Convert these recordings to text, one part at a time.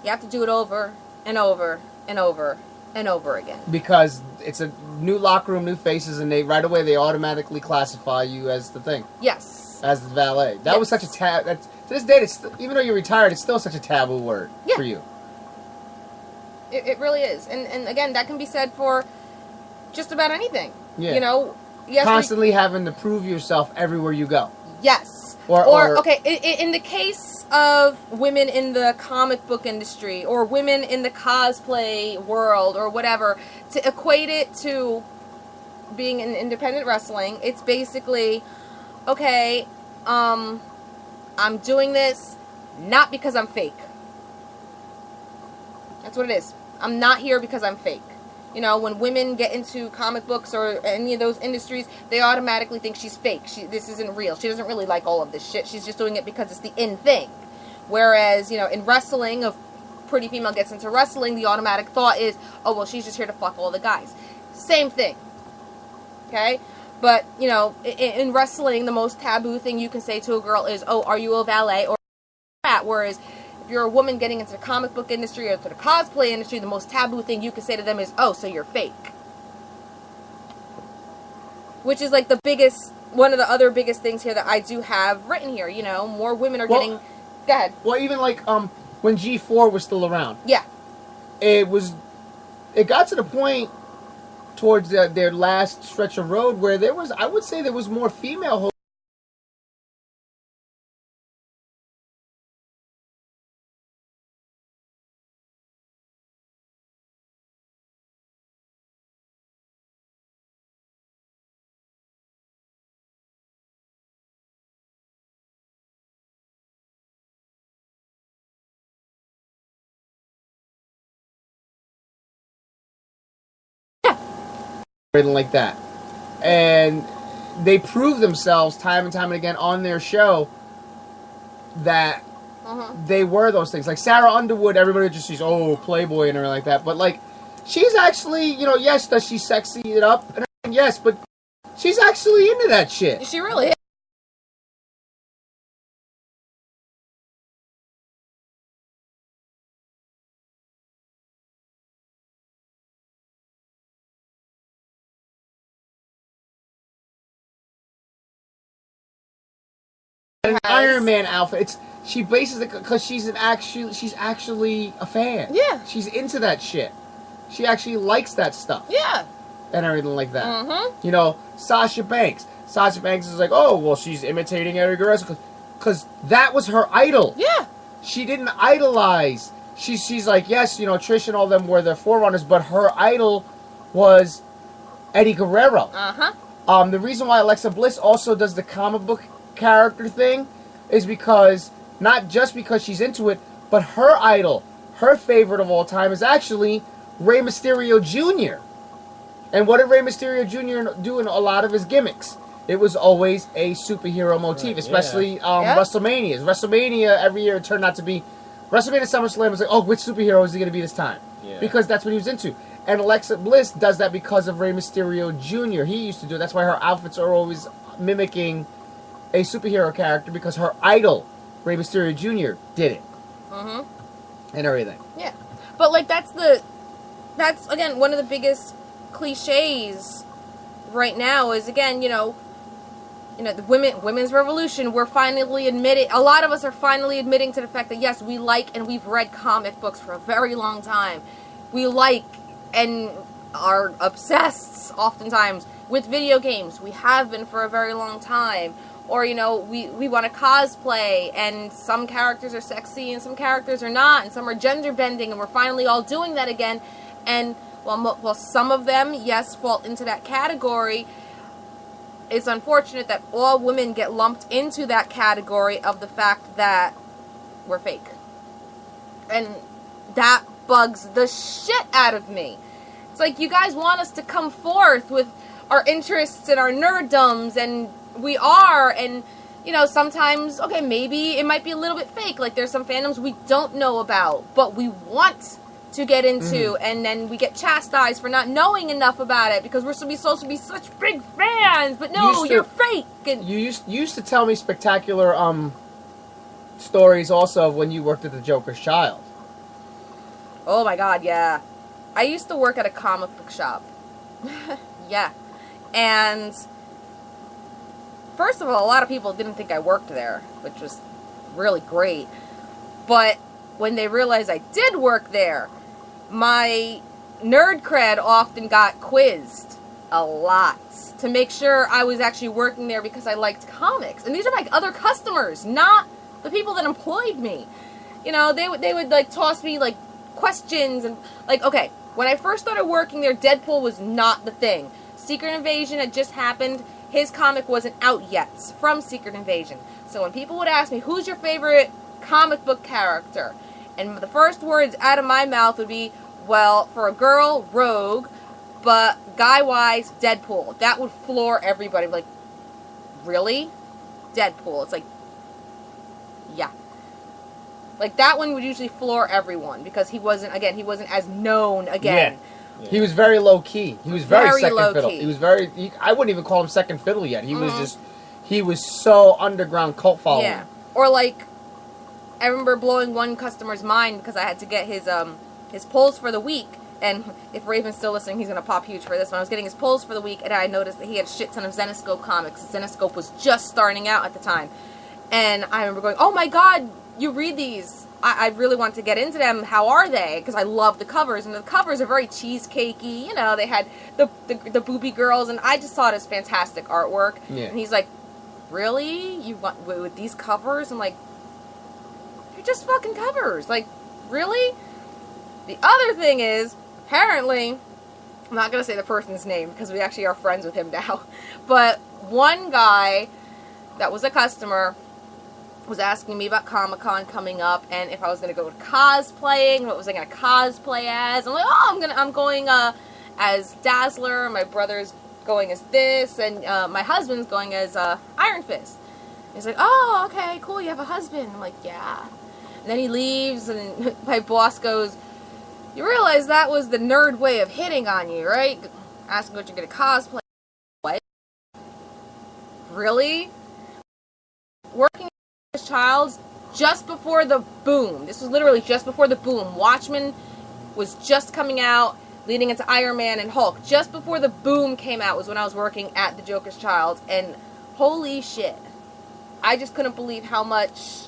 You have to do it over and over and over and over again. Because it's a new locker room, new faces, and right away they automatically classify you as the thing. Yes. As the valet. That was such a to this day, even though you're retired, it's still such a taboo word for you. It really is. And again, that can be said for just about anything. Yeah. You know, yes, constantly having to prove yourself everywhere you go. Yes. Or okay, in the case of women in the comic book industry or women in the cosplay world or whatever, to equate it to being in independent wrestling, it's basically, okay, I'm doing this not because I'm fake. That's what it is. I'm not here because I'm fake. You know, when women get into comic books or any of those industries, they automatically think she's fake. This isn't real. She doesn't really like all of this shit. She's just doing it because it's the in thing. Whereas, you know, in wrestling, a pretty female gets into wrestling, the automatic thought is, oh, well, she's just here to fuck all the guys. Same thing. Okay? But, you know, in wrestling, the most taboo thing you can say to a girl is, oh, are you a valet or a rat? Whereas if you're a woman getting into the comic book industry or to the cosplay industry, the most taboo thing you can say to them is, oh, so you're fake. Which is like the biggest, one of the other biggest things here that I do have written here. You know, more women are getting... Go ahead. Well, even like when G4 was still around. Yeah. It got to the point towards their last stretch of road where there was, I would say there was more female hosts. Like that, and they prove themselves time and time and again on their show that they were those things. Like Sarah Underwood, everybody just sees, oh, Playboy and everything like that, but like she's actually, you know, yes, does she sexy it up? And yes, but she's actually into that shit. She really is. An Iron Man outfit. She bases it because she's actually a fan. Yeah. She's into that shit. She actually likes that stuff. Yeah. And everything like that. You know, Sasha Banks. Sasha Banks is like, oh, well, she's imitating Eddie Guerrero because that was her idol. Yeah. She didn't idolize. She's like, yes, you know, Trish and all them were the forerunners, but her idol was Eddie Guerrero. The reason why Alexa Bliss also does the comic book character thing is because not just because she's into it, but her idol, her favorite of all time is actually Rey Mysterio Jr. And what did Rey Mysterio Jr. do in a lot of his gimmicks? It was always a superhero motif, especially WrestleManias. WrestleMania every year it turned out to be WrestleMania SummerSlam was like, oh, which superhero is he going to be this time? Yeah. Because that's what he was into. And Alexa Bliss does that because of Rey Mysterio Jr. He used to do it. That's why her outfits are always mimicking a superhero character because her idol, Rey Mysterio Jr., did it. And everything. Yeah. But, like, that's, again, one of the biggest cliches right now is, again, you know, the women's revolution, we're finally admitting, a lot of us are finally admitting to the fact that, yes, we like and we've read comic books for a very long time. We like and are obsessed, oftentimes, with video games. We have been for a very long time. Or, you know, we want to cosplay, and some characters are sexy and some characters are not, and some are gender bending, and we're finally all doing that again. And while some of them, yes, fall into that category, it's unfortunate that all women get lumped into that category of the fact that we're fake. And that bugs the shit out of me. It's like, you guys want us to come forth with our interests and our nerddoms, and we are, and, you know, sometimes, okay, maybe it might be a little bit fake, like there's some fandoms we don't know about, but we want to get into, and then we get chastised for not knowing enough about it, because we're supposed to be such big fans, but no, you're fake. And you used to tell me spectacular stories also of when you worked at the Joker's Child. Oh my god, yeah. I used to work at a comic book shop. Yeah. And first of all, a lot of people didn't think I worked there, which was really great. But when they realized I did work there, my nerd cred often got quizzed a lot to make sure I was actually working there because I liked comics. And these are my other customers, not the people that employed me. You know, they would like toss me like questions and like, okay, when I first started working there, Deadpool was not the thing. Secret Invasion had just happened. His comic wasn't out yet from Secret Invasion. So when people would ask me, who's your favorite comic book character? And the first words out of my mouth would be, well, for a girl, Rogue, but guy-wise, Deadpool. That would floor everybody. Like, really? Deadpool. It's like, yeah. Like, that one would usually floor everyone because he wasn't as known again. Yeah. He was very low-key. He was very second fiddle. Key. He was I wouldn't even call him second fiddle yet. He was he was so underground cult following. Yeah. Or, like, I remember blowing one customer's mind because I had to get his polls for the week. And if Raven's still listening, he's going to pop huge for this one. I was getting his polls for the week, and I noticed that he had a shit ton of Zenescope comics. Zenescope was just starting out at the time. And I remember going, oh my god, you read these. I really want to get into them. How are they? Because I love the covers. And the covers are very cheesecakey. You know, they had the booby girls, and I just saw it as fantastic artwork. Yeah. And he's like, really? You want with these covers? I'm like, they're just fucking covers. Like, really? The other thing is, apparently, I'm not going to say the person's name because we actually are friends with him now, but one guy that was a customer was asking me about Comic-Con coming up and if I was going to go to cosplaying, what was I going to cosplay as. I'm like, oh, I'm going as Dazzler, my brother's going as this, and my husband's going as Iron Fist. He's like, oh, okay, cool, you have a husband. I'm like, yeah. And then he leaves, and my boss goes, you realize that was the nerd way of hitting on you, right? Asking what you're going to cosplay. What? Really? Working as Childs just before the boom. This was literally just before the boom. Watchmen was just coming out, leading into Iron Man and Hulk. Just before the boom came out was when I was working at the Joker's Childs. And holy shit. I just couldn't believe how much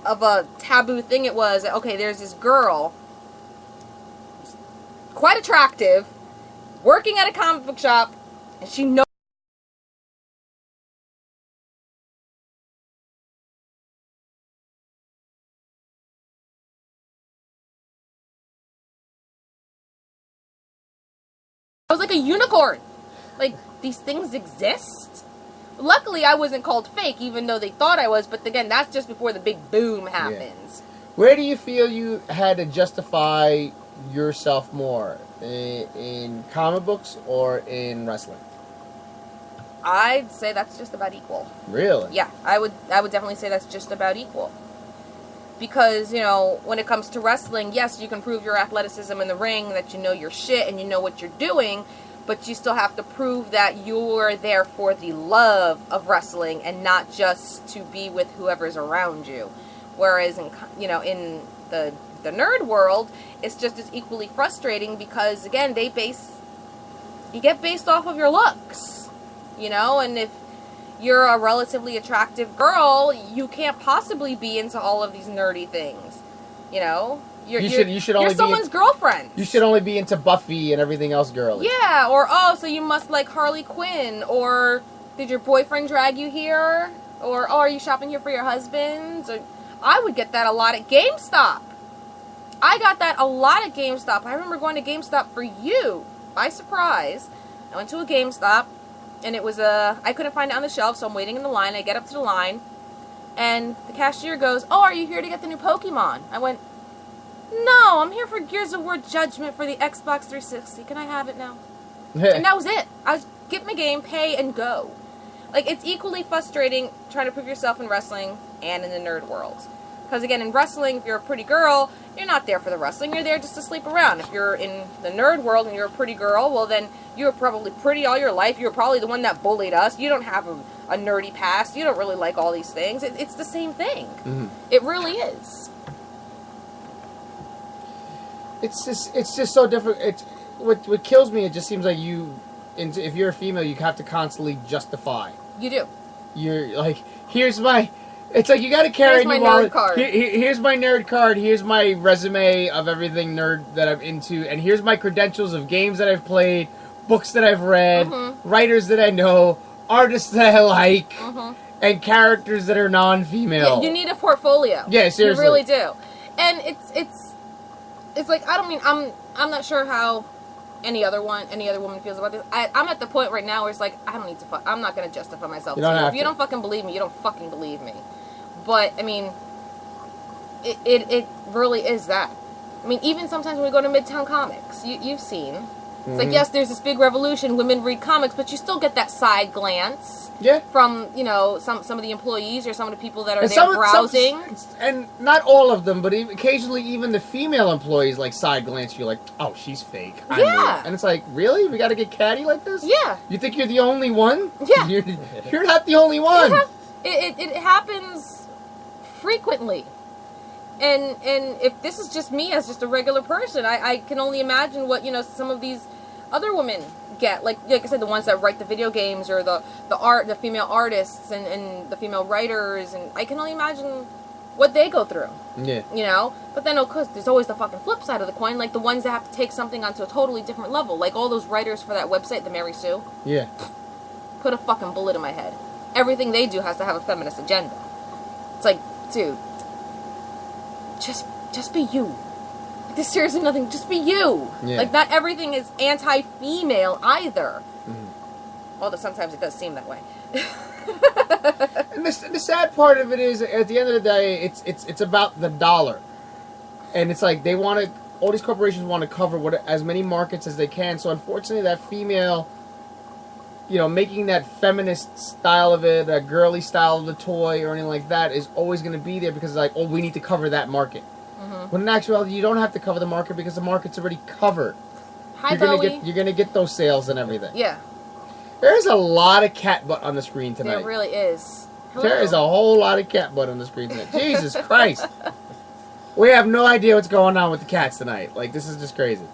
of a taboo thing it was. Okay, there's this girl, quite attractive, working at a comic book shop, and she knows I was like a unicorn. Like, these things exist? Luckily, I wasn't called fake, even though they thought I was. But again, that's just before the big boom happens. Yeah. Where do you feel you had to justify yourself more? In comic books or in wrestling? I'd say that's just about equal. Really? Yeah, I would definitely say that's just about equal. Because, you know, when it comes to wrestling, yes, you can prove your athleticism in the ring, that you know your shit and you know what you're doing, but you still have to prove that you're there for the love of wrestling and not just to be with whoever's around you. Whereas, in the nerd world, it's just as equally frustrating because, again, you get based off of your looks, you know, and if you're a relatively attractive girl, you can't possibly be into all of these nerdy things, you know? You should only you're someone's girlfriend. You should only be into Buffy and everything else girly. Yeah, or, oh, so you must like Harley Quinn, or did your boyfriend drag you here? Or, oh, are you shopping here for your husband? Or, I would get that a lot at GameStop. I got that a lot at GameStop. I remember going to GameStop for you, by surprise. I went to a GameStop, and it was I couldn't find it on the shelf, so I'm waiting in the line. I get up to the line, and the cashier goes, oh, are you here to get the new Pokemon? I went, no, I'm here for Gears of War Judgment for the Xbox 360. Can I have it now? And that was it. I was get my game, pay, and go. Like, it's equally frustrating trying to prove yourself in wrestling and in the nerd world. Because, again, in wrestling, if you're a pretty girl, you're not there for the wrestling. You're there just to sleep around. If you're in the nerd world and you're a pretty girl, well, then you were probably pretty all your life. You were probably the one that bullied us. You don't have a nerdy past. You don't really like all these things. It's the same thing. Mm-hmm. It really is. It's just so different. It's what kills me. It just seems like if you're a female, you have to constantly justify. You do. You're like, here's my. It's like you got to carry. Here's my nerd card. Here's my nerd card. Here's my resume of everything nerd that I'm into, and here's my credentials of games that I've played, books that I've read, writers that I know, artists that I like, and characters that are non-female. Yeah, you need a portfolio. Yeah, seriously. You really do. And it's like, I don't mean, I'm not sure how any other woman feels about this. I'm at the point right now where it's like, I don't need to I'm not going to justify myself to you. If you don't fucking believe me, you don't fucking believe me. But, I mean, it really is that. I mean, even sometimes when we go to Midtown Comics, you've seen, it's like, yes, there's this big revolution, women read comics, but you still get that side glance. Yeah. From, you know, some of the employees or some of the people that are there browsing. And not all of them, but occasionally even the female employees, like, side glance you, like, oh, she's fake. Yeah. And it's like, really? We got to get catty like this? Yeah. You think you're the only one? Yeah. You're not the only one. Yeah. It happens frequently. And if this is just me as just a regular person, I can only imagine what, you know, some of these other women get. Like I said, the ones that write the video games or the female artists and the female writers, and I can only imagine what they go through. Yeah. You know? But then, of course, there's always the fucking flip side of the coin, like the ones that have to take something onto a totally different level. Like all those writers for that website, the Mary Sue. Yeah. Put a fucking bullet in my head. Everything they do has to have a feminist agenda. It's like, dude, just be you. There's seriously nothing. Just be you. Yeah. Like, not everything is anti-female either. Although sometimes it does seem that way. And the sad part of it is, at the end of the day, it's about the dollar, and it's like they want to. All these corporations want to cover as many markets as they can. So unfortunately, that female, you know, making that feminist style of it, that girly style of the toy, or anything like that, is always going to be there because it's like, oh, we need to cover that market. When in actuality, you don't have to cover the market because the market's already covered. Hi, you're gonna get those sales and everything. Yeah. There's a lot of cat butt on the screen tonight. There really is. Hello. There is a whole lot of cat butt on the screen tonight. Jesus Christ. We have no idea what's going on with the cats tonight. Like, this is just crazy.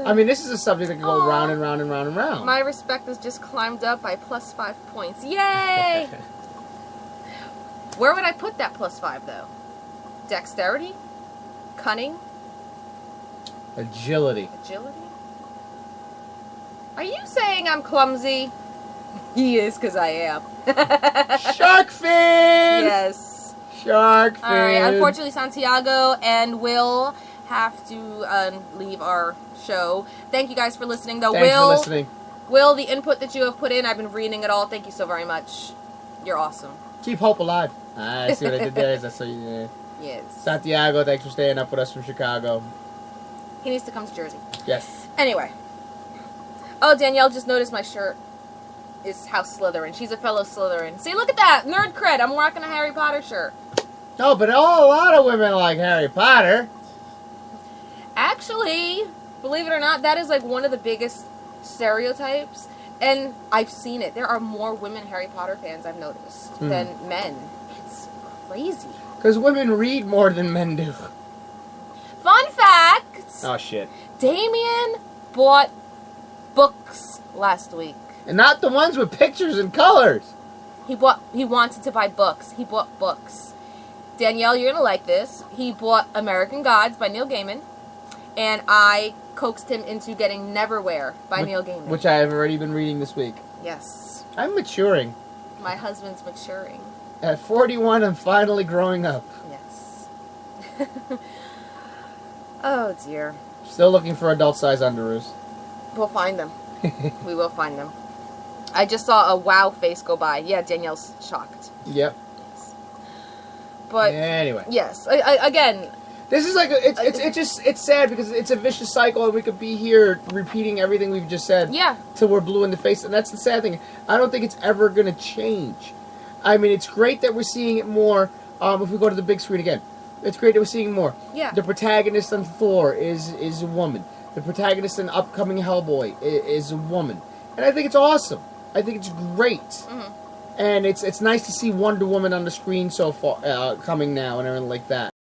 I mean, this is a subject that can go round and round and round and round. My respect has just climbed up by +5 points. Yay! Where would I put that +5, though? Dexterity? Cunning? Agility. Are you saying I'm clumsy? He is, because I am. Shark fin! Yes. Shark fin. Alright, unfortunately, Santiago and Will have to leave our show. Thank you guys for listening, though. Thanks for listening. Will, the input that you have put in, I've been reading it all. Thank you so very much. You're awesome. Keep hope alive. I see what I did there. I saw you there. Yes. Santiago, thanks for staying up with us from Chicago. He needs to come to Jersey. Yes. Anyway. Oh, Danielle just noticed my shirt is House Slytherin. She's a fellow Slytherin. See, look at that. Nerd cred. I'm rocking a Harry Potter shirt. No, but a lot of women like Harry Potter. Actually, believe it or not, that is like one of the biggest stereotypes. And I've seen it. There are more women Harry Potter fans, I've noticed, than men. It's crazy. Because women read more than men do. Fun fact! Oh, shit. Damien bought books last week. And not the ones with pictures and colors. He wanted to buy books. He bought books. Danielle, you're going to like this. He bought American Gods by Neil Gaiman. And I coaxed him into getting Neverwhere by Neil Gaiman. Which I have already been reading this week. Yes. I'm maturing. My husband's maturing. At 41, I'm finally growing up. Yes. Oh, dear. Still looking for adult-size underoos. We'll find them. We will find them. I just saw a wow face go by. Yeah, Danielle's shocked. Yep. Yes. But anyway. Yes. Again. This is like it's sad because it's a vicious cycle, and we could be here repeating everything we've just said. Yeah. Till we're blue in the face, and that's the sad thing. I don't think it's ever gonna change. I mean, it's great that we're seeing it more. If we go to the big screen again, it's great that we're seeing more. Yeah. The protagonist on Thor is a woman. The protagonist in upcoming Hellboy is a woman, and I think it's awesome. I think it's great. Mm-hmm. And it's nice to see Wonder Woman on the screen so far, coming now and everything like that.